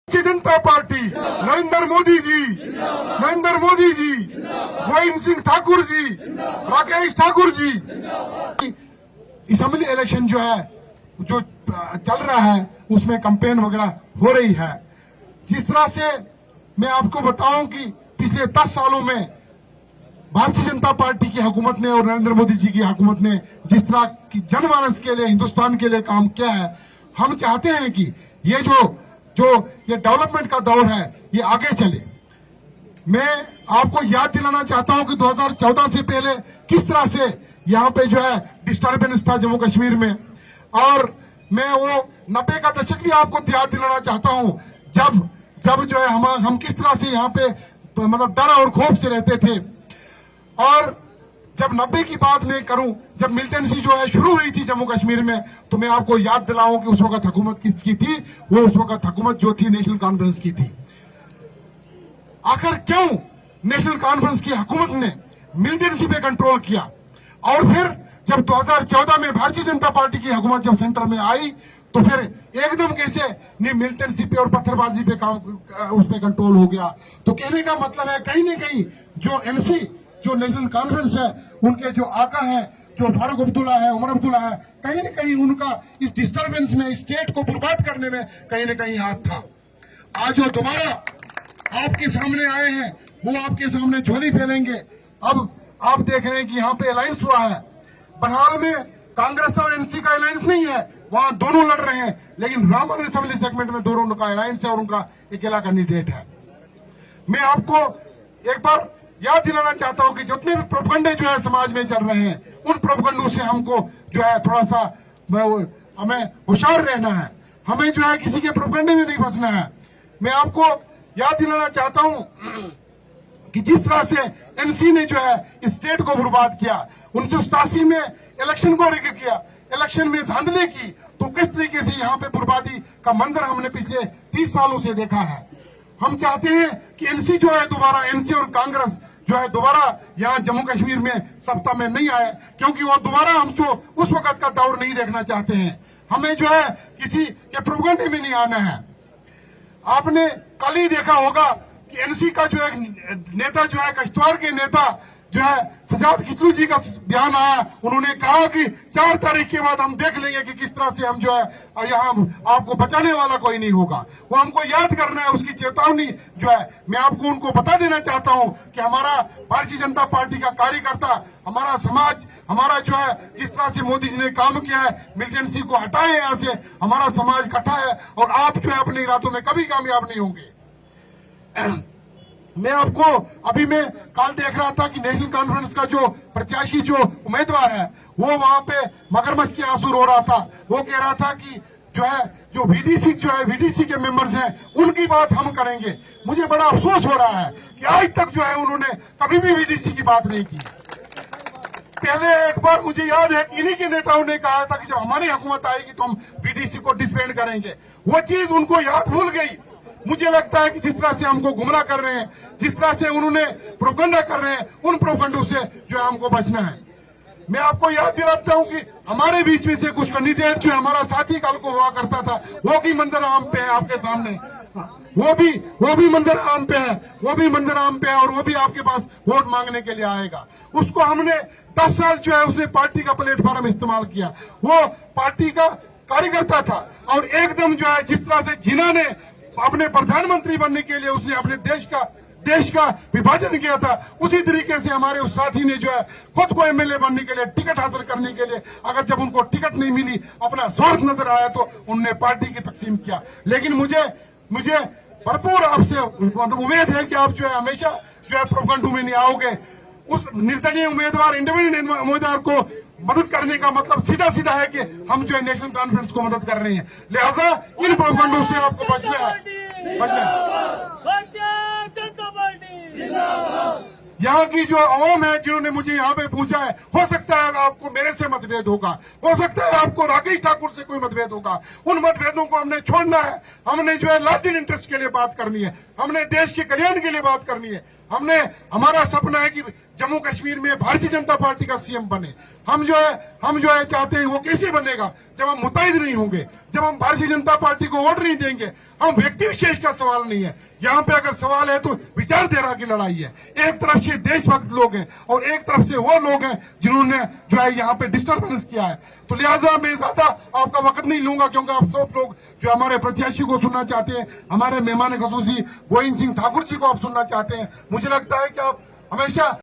Bharatiya Janata party, Narendra Modi ji, Moin Singh Thakur ji, Rakesh Thakur ji. Assembly election जो है जो चल रहा है उसमें कैंपेन वगैरह हो रही है। जिस तरह से मैं आपको बताऊं कि पिछले 10 सालों में भारतीय जनता पार्टी की हुकूमत ने और नरेंद्र मोदी जी की हुकूमत ने जिस तरह की जनमानस के लिए, हिंदुस्तान के लिए काम किया है, हम चाहते हैं कि ये ये डेवलपमेंट का दौर है ये आगे चले। मैं आपको याद दिलाना चाहता हूं कि 2014 से पहले किस तरह से यहाँ पे जो है डिस्टर्बेंस था जम्मू कश्मीर में, और मैं वो 90 का दशक भी आपको याद दिलाना चाहता हूं जब जो है हम किस तरह से यहाँ पे मतलब डर और खौफ से रहते थे। और जब 90 की बात मैं करूं, जब मिलिटेंसी जो है शुरू हुई थी जम्मू कश्मीर में, तो मैं आपको याद दिलाऊं कि उस वक्त हुकूमत किसकी थी? वो उस वक्त हुकूमत जो थी नेशनल कॉन्फ्रेंस की थी। आखिर क्यों नेशनल कॉन्फ्रेंस की हुकूमत ने मिलिटेंसी पे कंट्रोल किया? और फिर जब 2014 में भारतीय जनता पार्टी की हुकूमत जब सेंटर में आई तो फिर एकदम कैसे मिलिटेंसी पे और पत्थरबाजी पे उस पे कंट्रोल हो गया। तो कहने का मतलब है कहीं न कहीं जो एनसी जो नेशनल कॉन्फ्रेंस है उनके जो आका है, जो फारूक अब्दुल्ला है, उमर अब्दुल्ला है, कहीं न कहीं उनका इस डिस्टर्बेंस में स्टेट को बर्बाद करने में कहीं न कहीं हाथ था। आज जो दोबारा आपके सामने आए हैं वो आपके सामने झोली फैलेंगे। अब आप देख रहे हैं कि यहाँ पे अलायंस हुआ है। बहरहाल में कांग्रेस और एनसी का अलायंस नहीं है, वहां दोनों लड़ रहे हैं, लेकिन रामबन असेंबली सेगमेंट में दोनों का अलायंस है और उनका अकेला कैंडिडेट है। मैं आपको एक बार याद दिलाना चाहता हूं कि जितने भी प्रोपगंडे जो है समाज में चल रहे हैं उन प्रोपगंडों से हमको जो है थोड़ा सा हमें होशियार रहना है। हमें जो है किसी के प्रोपगंडे में नहीं फंसना है। मैं आपको याद दिलाना चाहता हूं कि जिस तरह से एनसी ने जो है स्टेट को बर्बाद किया, 1987 में इलेक्शन को रिग किया, इलेक्शन में धांधली की, तो किस तरीके से यहाँ पे बर्बादी का मंजर हमने पिछले 30 सालों से देखा है। हम चाहते हैं कि एनसी जो है दोबारा, एनसी और कांग्रेस जो है दोबारा यहाँ जम्मू कश्मीर में सत्ता में नहीं आए, क्योंकि वो दोबारा हम जो उस वक्त का दौर नहीं देखना चाहते हैं। हमें जो है किसी के प्रोपगंडे में नहीं आना है। आपने कल ही देखा होगा कि एनसी का जो एक नेता जो है, किश्तवाड़ के नेता जो है सजाद खिचलू जी का बयान आया। उन्होंने कहा कि 4 तारीख के बाद हम देख लेंगे कि किस तरह से हम जो है यहाँ आपको बचाने वाला कोई नहीं होगा। वो हमको याद करना है, उसकी चेतावनी जो है मैं आपको उनको बता देना चाहता हूँ कि हमारा भारतीय जनता पार्टी का कार्यकर्ता, हमारा समाज, हमारा जो है जिस तरह से मोदी जी ने काम किया है, मिलिटेंसी को हटाए यहाँ से, हमारा समाज इकट्ठा है और आप जो है अपने इरादों में कभी कामयाब नहीं होंगे। मैं आपको अभी मैं कल देख रहा था कि नेशनल कॉन्फ्रेंस का जो प्रत्याशी जो उम्मीदवार है वो वहां पे मगरमच्छ के आंसू रो रहा था। वो कह रहा था कि जो वीडीसी के मेंबर्स हैं उनकी बात हम करेंगे। मुझे बड़ा अफसोस हो रहा है कि आज तक जो है उन्होंने कभी भी वीडीसी की बात नहीं की। पहले एक बार मुझे याद है कि इन्हीं के नेताओं ने कहा था कि जब हमारी हुकूमत आएगी तो हम वीडीसी को डिसबैंड करेंगे। वो चीज उनको याद भूल गई। मुझे लगता है कि जिस तरह से हमको गुमराह कर रहे हैं, जिस तरह से उन्होंने प्रोपगंडा कर रहे हैं, उन प्रोपगंडों से जो है हमको बचना है। मैं आपको याद दिलाता हूं कि हमारे बीच में से कुछ कैंडिडेट जो हमारा साथी कल को हुआ करता था वो भी मंजर आम पे है आपके सामने, वो भी मंजर आम पे है और वो भी आपके पास वोट मांगने के लिए आएगा। उसको हमने 10 साल जो है उसने पार्टी का प्लेटफॉर्म इस्तेमाल किया, वो पार्टी का कार्यकर्ता था और एकदम जो है जिस तरह से जिन्ना ने अपने प्रधानमंत्री बनने के लिए उसने अपने देश का विभाजन किया था, उसी तरीके से हमारे उस साथी ने जो है खुद को एमएलए बनने के लिए, टिकट हासिल करने के लिए, अगर जब उनको टिकट नहीं मिली, अपना स्वार्थ नजर आया तो उन्होंने पार्टी की तकसीम किया। लेकिन मुझे भरपूर आपसे उम्मीद है कि आप जो है हमेशा जो है प्रोपगंडों में नहीं आओगे। उस निर्दलीय उम्मीदवार, इंडिपेंडेंट उम्मीदवार को मदद करने का मतलब सीधा सीधा है कि हम जो है नेशनल कॉन्फ्रेंस को मदद कर रहे हैं। लिहाजा इन प्रोपगंडों से आपको बचना है। यहाँ की जो आवाम है जिन्होंने मुझे यहाँ पे पूछा है, हो सकता है आपको मेरे से मतभेद होगा, हो सकता है आपको राकेश ठाकुर से कोई मतभेद होगा। उन मतभेदों को हमने छोड़ना है। हमने जो है लार्जर इंटरेस्ट के लिए बात करनी है, हमने देश के कल्याण के लिए बात करनी है। हमारा सपना है कि जम्मू कश्मीर में भारतीय जनता पार्टी का सीएम बने। हम जो है चाहते हैं वो कैसे बनेगा, जब हम मुतैद नहीं होंगे, जब हम भारतीय जनता पार्टी को वोट नहीं देंगे। हम व्यक्ति विशेष का सवाल नहीं है यहाँ पे, अगर सवाल है तो विचारधारा की लड़ाई है। एक तरफ से देशभक्त लोग हैं और एक तरफ से वो लोग हैं जिन्होंने जो है यहाँ पे डिस्टर्बेंस किया है। तो लिहाजा मैं ज्यादा आपका वक्त नहीं लूंगा, क्योंकि आप सब लोग जो हमारे प्रत्याशी को सुनना चाहते हैं, हमारे मेहमान खसूसी गोविंद सिंह ठाकुर जी को आप सुनना चाहते हैं। मुझे लगता है कि आप हमेशा